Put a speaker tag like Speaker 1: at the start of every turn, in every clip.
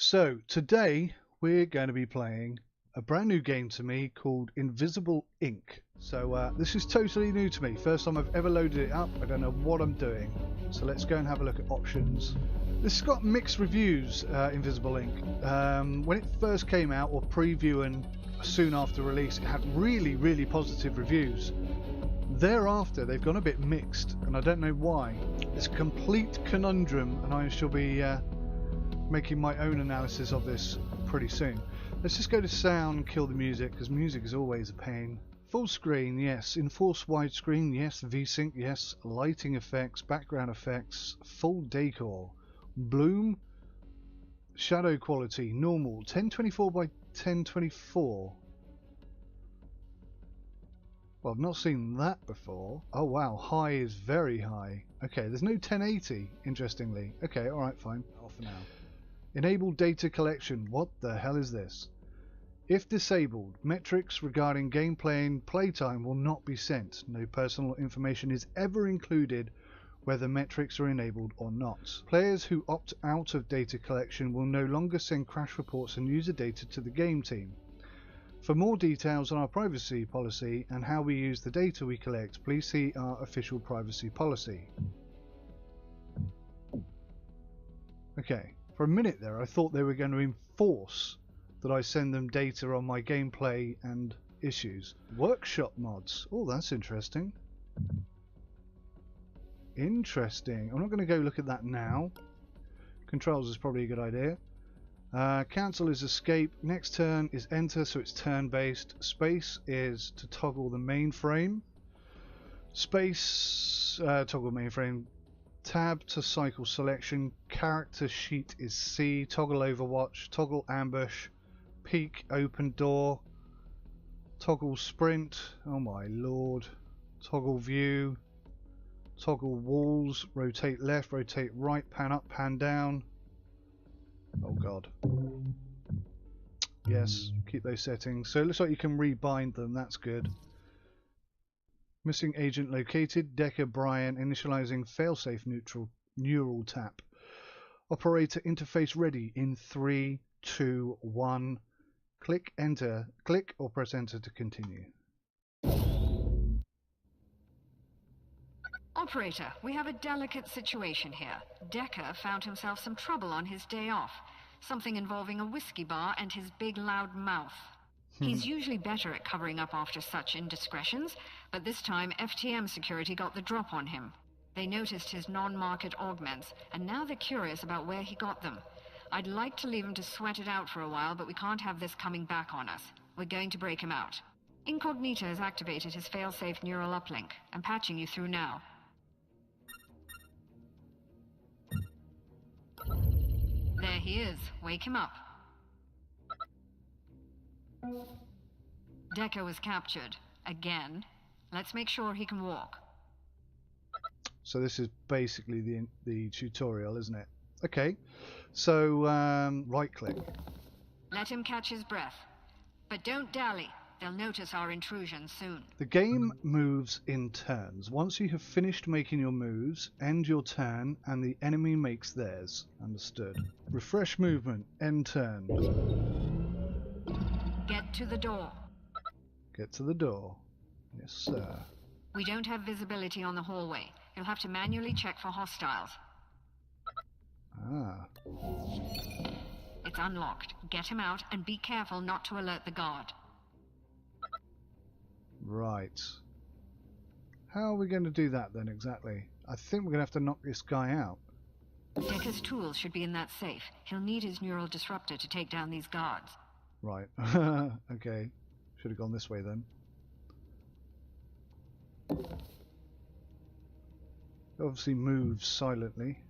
Speaker 1: So today we're going to be playing a brand new game to me called Invisible Ink. So this is totally new to me. First time I've ever loaded it up. I don't know what I'm doing. So let's go and have a look at options. This has got mixed reviews, Invisible Ink. When it first came out, or preview and soon after release, it had really positive reviews. Thereafter they've gone a bit mixed and I don't know why. It's a complete conundrum and I shall be making my own analysis of this pretty soon. Let's just go to sound, kill the music, because music is always a pain. Full screen, yes. Enforce widescreen, yes. VSync, yes. Lighting effects, background effects, full decor. Bloom, shadow quality, normal, 1024 by 1024. Well, I've not seen that before. Oh wow, high is very high. Okay, there's no 1080, interestingly. Okay, alright, fine. Off for now. Enable data collection. What the hell is this? If disabled, metrics regarding gameplay and playtime will not be sent. No personal information is ever included whether metrics are enabled or not. Players who opt out of data collection will no longer send crash reports and user data to the game team. For more details on our privacy policy and how we use the data we collect, please see our official privacy policy. Okay. For a minute there, I thought they were going to enforce that I send them data on my gameplay and issues. Workshop mods. Oh, that's interesting. Interesting. I'm not going to go look at that now. Controls is probably a good idea. Cancel is escape. Next turn is enter, so it's turn-based. Space is to toggle the mainframe. Space, toggle mainframe. Tab to cycle selection, character sheet is C, toggle overwatch, toggle ambush, peek, open door, toggle sprint, oh my lord, toggle view, toggle walls, rotate left, rotate right, pan up, pan down, oh god. Yes, keep those settings. So it looks like you can rebind them, that's good. Missing agent located. Decker Brian initializing failsafe neural tap. Operator interface ready in 3, 2, 1. Click enter. Click or press enter to continue.
Speaker 2: Operator, we have a delicate situation here. Decker found himself some trouble on his day off. Something involving a whiskey bar and his big loud mouth. He's usually better at covering up after such indiscretions, but this time FTM security got the drop on him. They noticed his non-market augments, and now they're curious about where he got them. I'd like to leave him to sweat it out for a while, but we can't have this coming back on us. We're going to break him out. Incognito has activated his failsafe neural uplink. I'm patching you through now. There he is. Wake him up. Decker was captured. Again. Let's make sure he can walk.
Speaker 1: So this is basically the tutorial, isn't it? Okay. So, right click.
Speaker 2: Let him catch his breath. But don't dally. They'll notice our intrusion soon.
Speaker 1: The game moves in turns. Once you have finished making your moves, end your turn and the enemy makes theirs. Understood. Refresh movement. End turn.
Speaker 2: Get to the door.
Speaker 1: Get to the door. Yes, sir.
Speaker 2: We don't have visibility on the hallway. You'll have to manually check for hostiles.
Speaker 1: Ah.
Speaker 2: It's unlocked. Get him out and be careful not to alert the guard.
Speaker 1: Right. How are we going to do that then exactly? I think we're going to have to knock this guy out.
Speaker 2: Decker's tools should be in that safe. He'll need his neural disruptor to take down these guards.
Speaker 1: Right. Okay. Should have gone this way then. Obviously moves silently.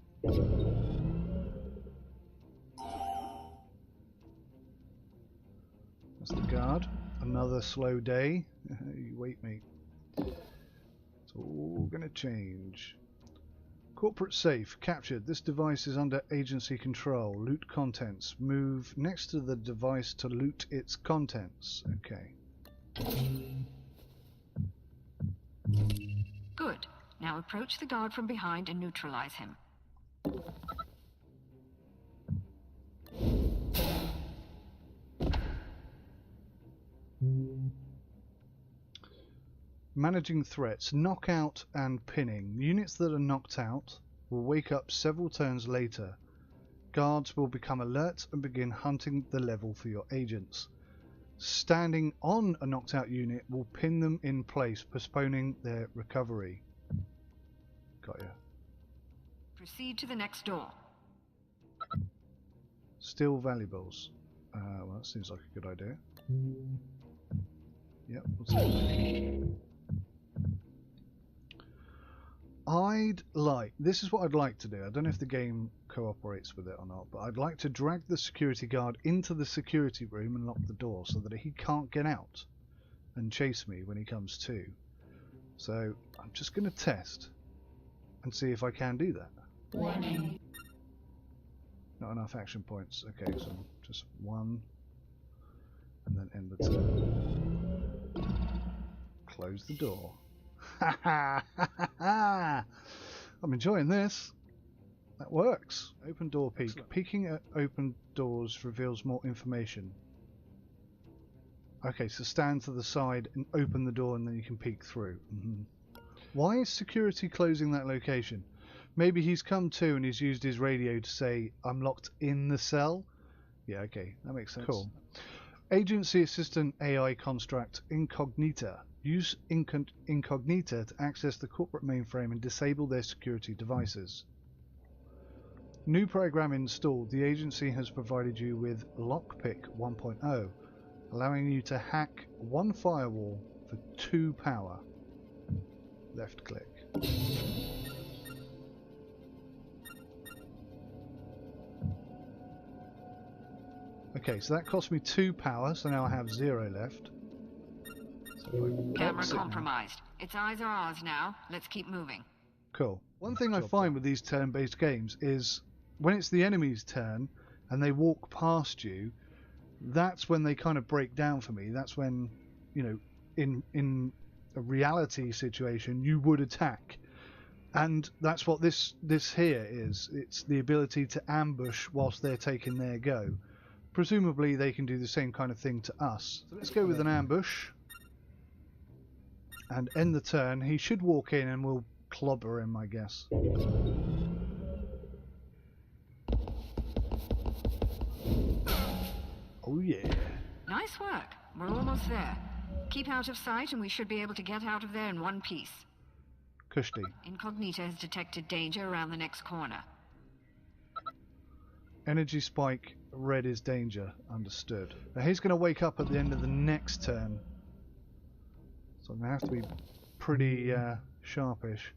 Speaker 1: That's the guard. Another slow day. You wait, mate. It's all gonna change. Corporate safe captured. This device is under agency control. Loot contents. Move next to the device to loot its contents. Okay.
Speaker 2: Good. Now approach the guard from behind and neutralize him.
Speaker 1: Managing threats, knockout and pinning. Units that are knocked out will wake up several turns later. Guards will become alert and begin hunting the level for your agents. Standing on a knocked out unit will pin them in place, postponing their recovery. Got ya.
Speaker 2: Proceed to the next door.
Speaker 1: Steal valuables. Well, that seems like a good idea. Yep. What's that? This is what I'd like to do. I don't know if the game cooperates with it or not, but I'd like to drag the security guard into the security room and lock the door so that he can't get out and chase me when he comes to. So I'm just going to test and see if I can do that. Not enough action points. Okay, so just one and then end the turn. Close the door. I'm enjoying this. That works. Open door peek. Excellent. Peeking at open doors reveals more information. Okay, so stand to the side and open the door and then you can peek through. Why is security closing that location? Maybe he's come to and he's used his radio to say, I'm locked in the cell? Yeah, okay, that makes sense. Cool. Agency Assistant AI Construct Incognita. Use Incognita to access the corporate mainframe and disable their security devices. New program installed. The agency has provided you with Lockpick 1.0, allowing you to hack one firewall for 2 power. Left click. Okay, so that cost me 2 power, so now I have 0 left.
Speaker 2: Camera compromised. Its eyes are ours now. Let's keep moving.
Speaker 1: Cool. One thing I find with these turn-based games is when it's the enemy's turn and they walk past you, that's when they kind of break down for me. That's when, you know, in a reality situation, you would attack. And that's what this here is. It's the ability to ambush whilst they're taking their go. Presumably they can do the same kind of thing to us. So let's go with an ambush. And end the turn. He should walk in and we'll clobber him, I guess. Oh yeah.
Speaker 2: Nice work. We're almost there. Keep out of sight and we should be able to get out of there in one piece.
Speaker 1: Kushti.
Speaker 2: Incognita has detected danger around the next corner.
Speaker 1: Energy spike, red is danger. Understood. Now he's going to wake up at the end of the next turn. So I'm going to have to be pretty sharpish.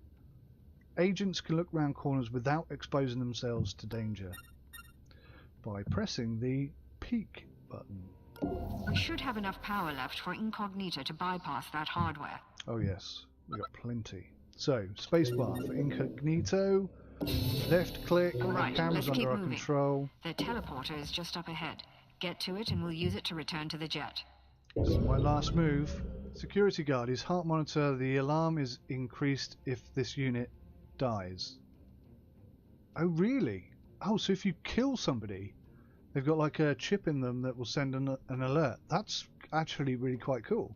Speaker 1: Agents can look round corners without exposing themselves to danger by pressing the peek button.
Speaker 2: We should have enough power left for Incognita to bypass that hardware.
Speaker 1: Oh yes, we got plenty. So, spacebar for Incognito, left click,
Speaker 2: right,
Speaker 1: camera's
Speaker 2: let's keep
Speaker 1: under our
Speaker 2: moving.
Speaker 1: control.
Speaker 2: The teleporter is just up ahead. Get to it and we'll use it to return to the jet.
Speaker 1: This is my last move. Security guard, his heart monitor, the alarm is increased if this unit dies. Oh really? Oh, so if you kill somebody, they've got like a chip in them that will send an alert. That's actually really quite cool.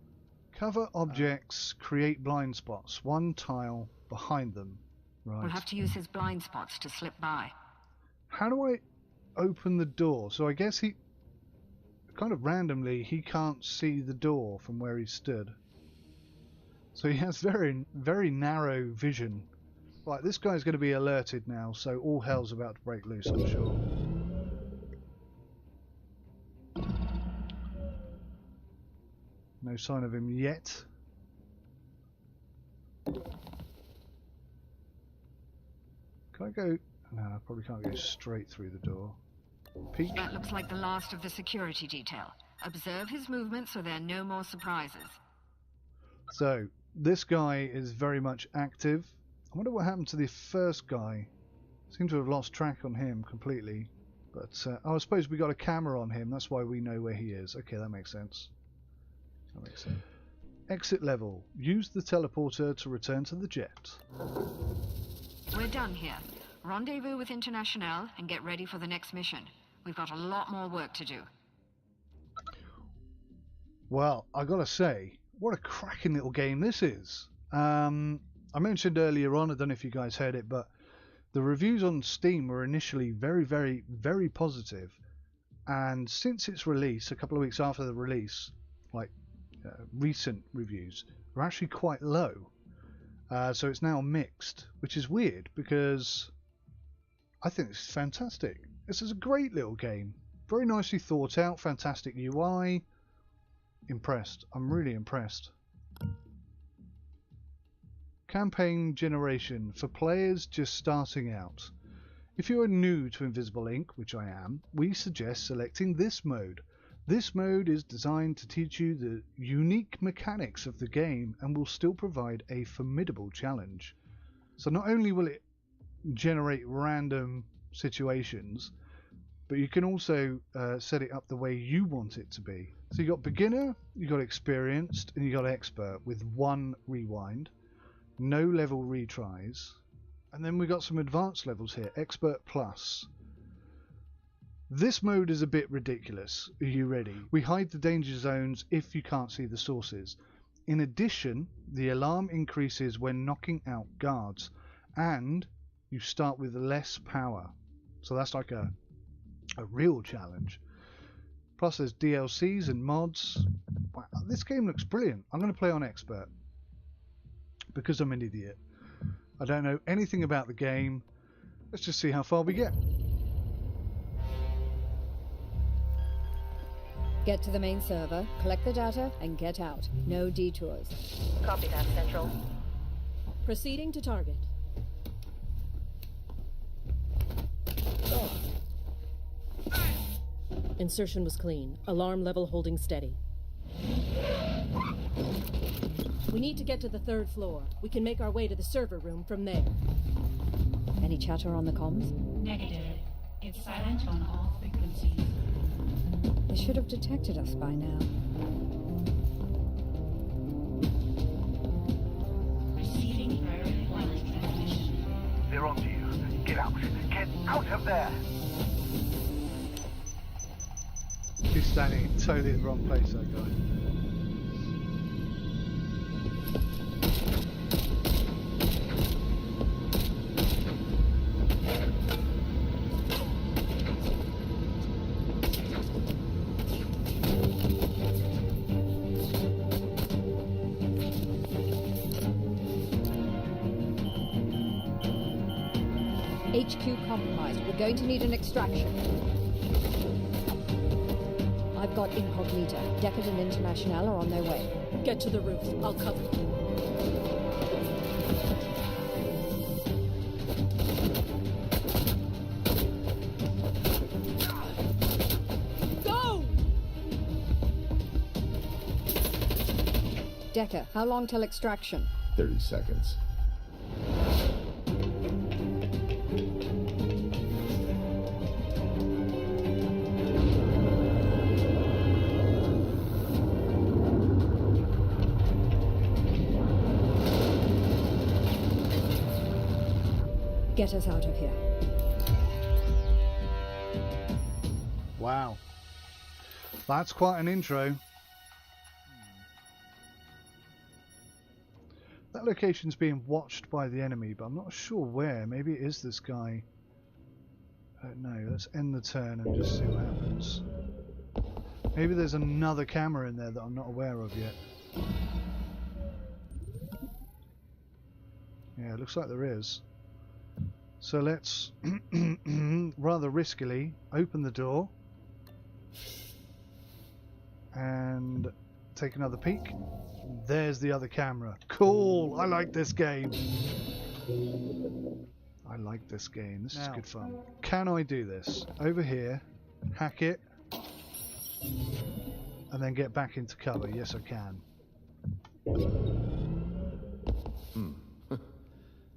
Speaker 1: Cover objects, create blind spots, one tile behind them. Right.
Speaker 2: We'll have to use his blind spots to slip by.
Speaker 1: How do I open the door? So I guess he, kind of randomly, he can't see the door from where he stood. So he has very, very narrow vision. Right, this guy's going to be alerted now, so all hell's about to break loose, I'm sure. No sign of him yet. Can I go? No, I probably can't go straight through the door. Peek.
Speaker 2: That looks like the last of the security detail. Observe his movements so there are no more surprises.
Speaker 1: So, this guy is very much active. I wonder what happened to the first guy. Seem to have lost track on him completely. But, I suppose we got a camera on him. That's why we know where he is. Okay, that makes sense. That makes sense. Exit level. Use the teleporter to return to the jet.
Speaker 2: We're done here. Rendezvous with International and get ready for the next mission. We've got a lot more work to do.
Speaker 1: Well, I gotta say, what a cracking little game this is. I mentioned earlier on, I don't know if you guys heard it, but the reviews on Steam were initially very, very, very positive. And since its release, a couple of weeks after the release, like recent reviews, are actually quite low. So it's now mixed, which is weird because I think this is fantastic. This is a great little game. Very nicely thought out, fantastic UI. Impressed. I'm really impressed. Campaign generation for players just starting out. If you are new to Invisible Ink, which I am, we suggest selecting this mode. This mode is designed to teach you the unique mechanics of the game and will still provide a formidable challenge. So not only will it generate random situations, but you can also set it up the way you want it to be. So you got beginner, you got experienced, and you got expert with 1 rewind, no level retries, and then we got some advanced levels here, expert plus. This mode is a bit ridiculous. Are you ready? We hide the danger zones if you can't see the sources. In addition, the alarm increases when knocking out guards, and you start with less power. So that's like a real challenge. Plus there's DLCs and mods. Wow, this game looks brilliant. I'm going to play on expert because I'm an idiot. I don't know anything about the game. Let's just see how far we get.
Speaker 3: Get to the main server, collect the data, and get out. No detours.
Speaker 4: Copy that, Central.
Speaker 3: Proceeding to target.
Speaker 4: Insertion was clean. Alarm level holding steady. We need to get to the 3rd floor. We can make our way to the server room from there.
Speaker 3: Any chatter on the comms?
Speaker 5: Negative. It's silent on all frequencies.
Speaker 3: They should have detected us by now.
Speaker 5: Receiving priority wireless transmission.
Speaker 6: They're onto you. Get out. Get out of there.
Speaker 1: He's standing in totally the wrong place, that guy.
Speaker 3: HQ compromised. We're going to need an extraction. I've got Incognita. Deckard and International are on their way.
Speaker 4: Get to the roof. I'll cover you. Go!
Speaker 3: Decker, how long till extraction?
Speaker 7: 30 seconds.
Speaker 3: Get us out of here.
Speaker 1: Wow. That's quite an intro. That location's being watched by the enemy, but I'm not sure where. Maybe it is this guy. I don't know. Let's end the turn and just see what happens. Maybe there's another camera in there that I'm not aware of yet. Yeah, it looks like there is. So let's, rather riskily, open the door and take another peek. There's the other camera. Cool! I like this game. I like this game. This is good fun. Can I do this? Over here, hack it, and then get back into cover. Yes, I can.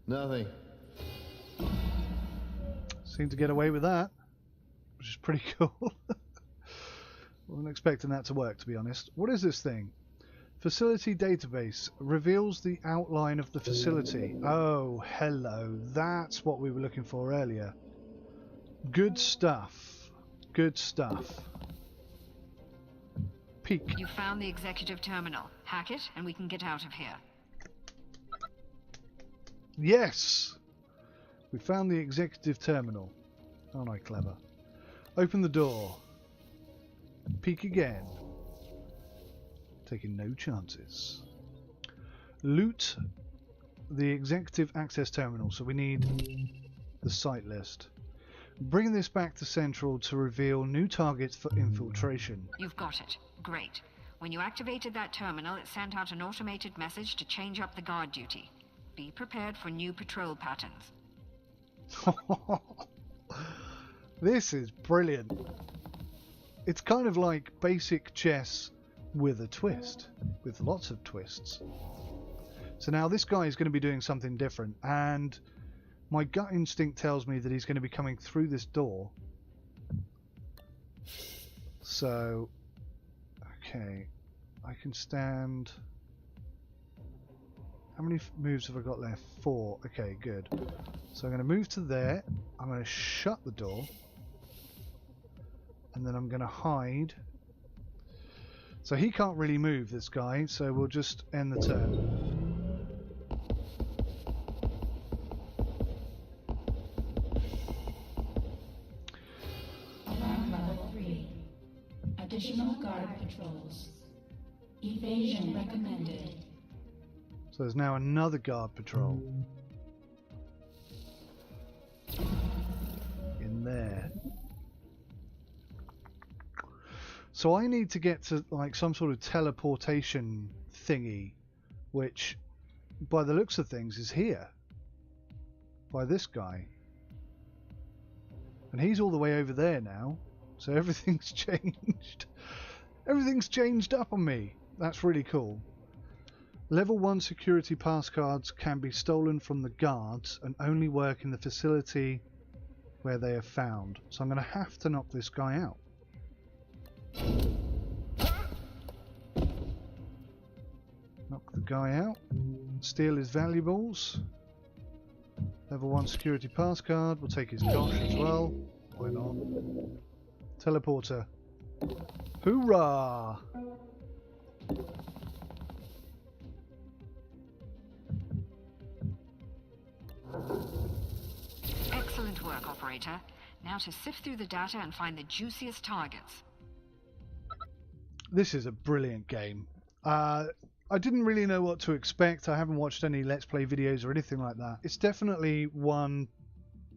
Speaker 7: Nothing.
Speaker 1: Seem to get away with that, which is pretty cool. Wasn't expecting that to work, to be honest. What is this thing? Facility database reveals the outline of the facility. Oh, hello. That's what we were looking for earlier. Good stuff. Good stuff. peek.
Speaker 2: You found the executive terminal. Hack it, and we can get out of here.
Speaker 1: Yes! We found the executive terminal. Aren't I clever? Open the door. Peek again. Taking no chances. Loot the executive access terminal. So we need the site list. Bring this back to Central to reveal new targets for infiltration.
Speaker 2: You've got it. Great. When you activated that terminal, it sent out an automated message to change up the guard duty. Be prepared for new patrol patterns.
Speaker 1: This is brilliant. It's kind of like basic chess with a twist, with lots of twists. So now this guy is going to be doing something different, and my gut instinct tells me that he's going to be coming through this door. So, okay, I can stand. How many moves have I got left? 4. Okay, good. So I'm going to move to there. I'm going to shut the door. And then I'm going to hide. So he can't really move, this guy. So we'll just end the turn.
Speaker 5: Alarm level 3. Additional guard patrols. Evasion recommended.
Speaker 1: So there's now another guard patrol. In there. So I need to get to like some sort of teleportation thingy, which by the looks of things is here. By this guy. And he's all the way over there now. So everything's changed. Everything's changed up on me. That's really cool. Level 1 security pass cards can be stolen from the guards and only work in the facility where they are found. So I'm going to have to knock this guy out. Knock the guy out. Steal his valuables. Level 1 security pass card. We'll take his dosh as well. Why not? Teleporter. Hoorah!
Speaker 2: Excellent work, operator. Now to sift through the data and find the juiciest targets.
Speaker 1: This is a brilliant game. I didn't really know what to expect. I haven't watched any Let's Play videos or anything like that. It's definitely one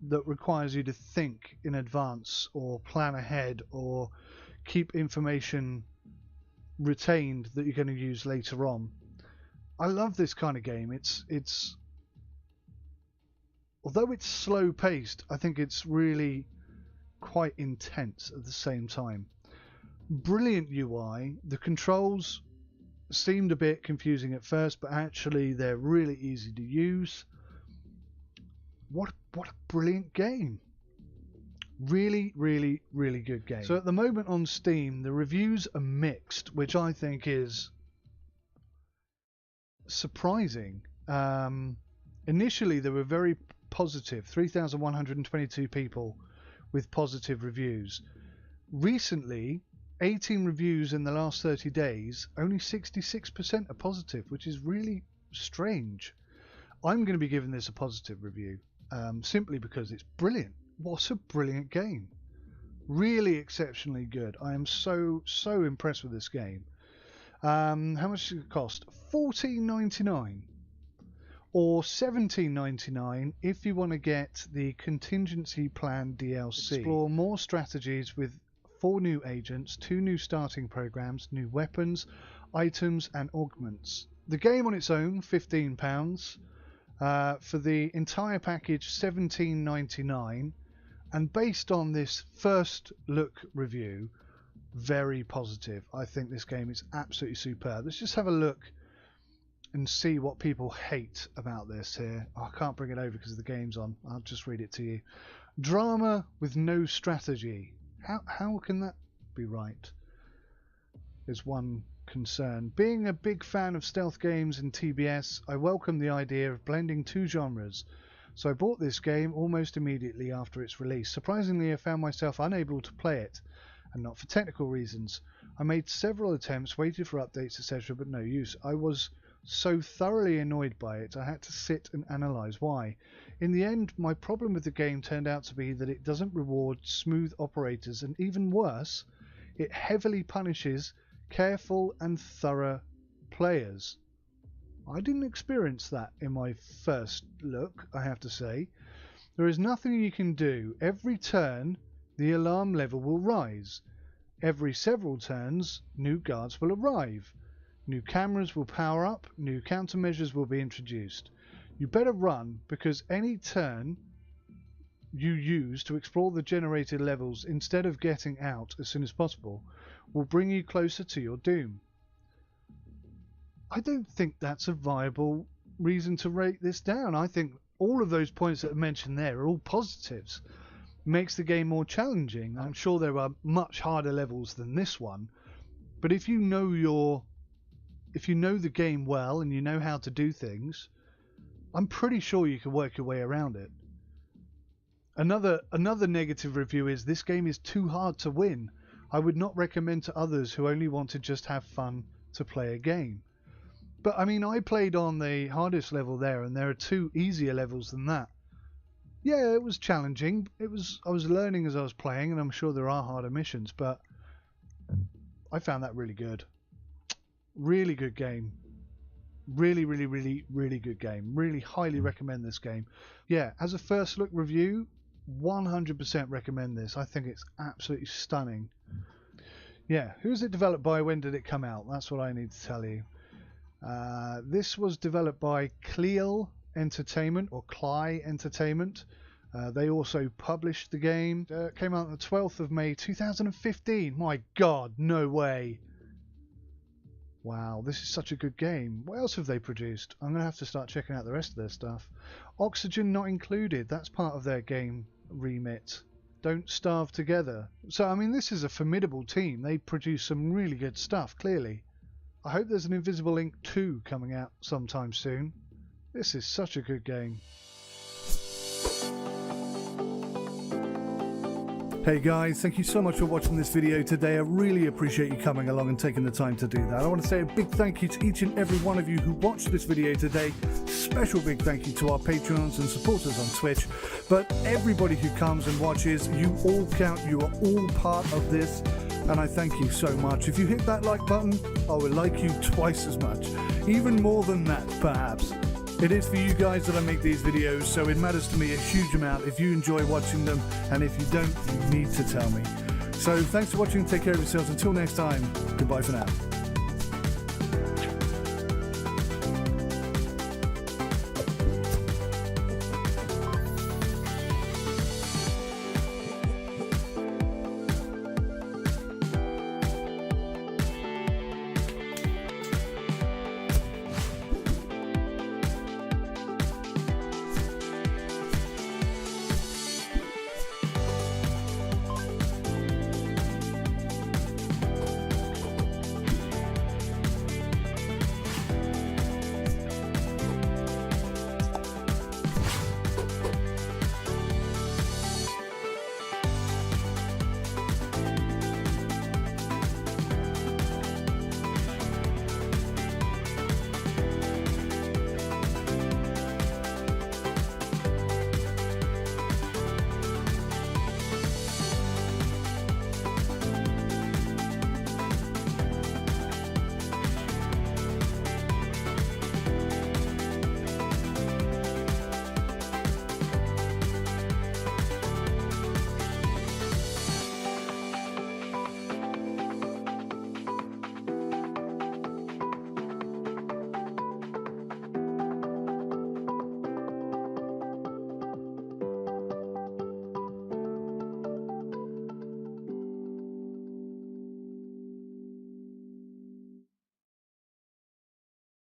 Speaker 1: that requires you to think in advance or plan ahead or keep information retained that you're going to use later on. I love this kind of game. It's although it's slow paced, I think it's really quite intense at the same time. Brilliant UI. The controls seemed a bit confusing at first, but actually they're really easy to use. What a brilliant game. Really, really, really good game. So at the moment on Steam, the reviews are mixed, which I think is surprising. Initially, they were very positive. 3,122 people with positive reviews. Recently, 18 reviews in the last 30 days, only 66% are positive, which is really strange. I'm going to be giving this a positive review, simply because it's brilliant. What a brilliant game. Really exceptionally good. I am so impressed with this game. How much does it cost? $14.99 or $17.99 if you want to get the contingency plan DLC. Explore more strategies with 4 new agents, 2 new starting programs, new weapons, items and augments. The game on its own, £15. For the entire package, $17.99. And based on this first look review, very positive. I think this game is absolutely superb. Let's just have a look and see what people hate about this here. Oh, I can't bring it over because the game's on. I'll just read it to you. Drama with no strategy. How can that be right? There's one concern. Being a big fan of stealth games and TBS, I welcome the idea of blending 2 genres. So I bought this game almost immediately after its release. Surprisingly, I found myself unable to play it and not for technical reasons. I made several attempts, waited for updates, etc., but no use. I was so thoroughly annoyed by it, I had to sit and analyse why. In the end, my problem with the game turned out to be that it doesn't reward smooth operators, and even worse, it heavily punishes careful and thorough players. I didn't experience that in my first look, I have to say. There is nothing you can do. Every turn, the alarm level will rise. Every several turns, new guards will arrive. New cameras will power up, new countermeasures will be introduced. You better run, because any turn you use to explore the generated levels instead of getting out as soon as possible will bring you closer to your doom. I don't think that's a viable reason to rate this down. I think all of those points that are mentioned there are all positives. Makes the game more challenging. I'm sure there are much harder levels than this one, but if you know the game well and you know how to do things, I'm pretty sure you can work your way around it. Another negative review is this game is too hard to win. I would not recommend to others who only want to just have fun to play a game. But I mean, I played on the hardest level there, and there are 2 easier levels than that. Yeah, it was challenging. I was learning as I was playing, and I'm sure there are harder missions, but I found that really good. Really good game. Really good game. Really highly recommend this game. Yeah, as a first look review, 100% recommend this. I think it's absolutely stunning. Yeah, who's it developed by? When did it come out? That's what I need to tell you. This was developed by Klei Entertainment, or Klei Entertainment. They also published the game. It came out on the 12th of May 2015. My God, no way. Wow, this is such a good game. What else have they produced? I'm going to have to start checking out the rest of their stuff. Oxygen not included. That's part of their game remit. Don't Starve Together. So, I mean, this is a formidable team. They produce some really good stuff, clearly. I hope there's an Invisible Ink 2 coming out sometime soon. This is such a good game. Hey guys, thank you so much for watching this video today. I really appreciate you coming along and taking the time to do that. I want to say a big thank you to each and every one of you who watched this video today. Special big thank you to our Patreons and supporters on Twitch. But everybody who comes and watches, you all count. You are all part of this. And I thank you so much. If you hit that like button, I will like you twice as much. Even more than that, perhaps. It is for you guys that I make these videos, so it matters to me a huge amount if you enjoy watching them, and if you don't, you need to tell me. So thanks for watching, take care of yourselves, until next time, goodbye for now.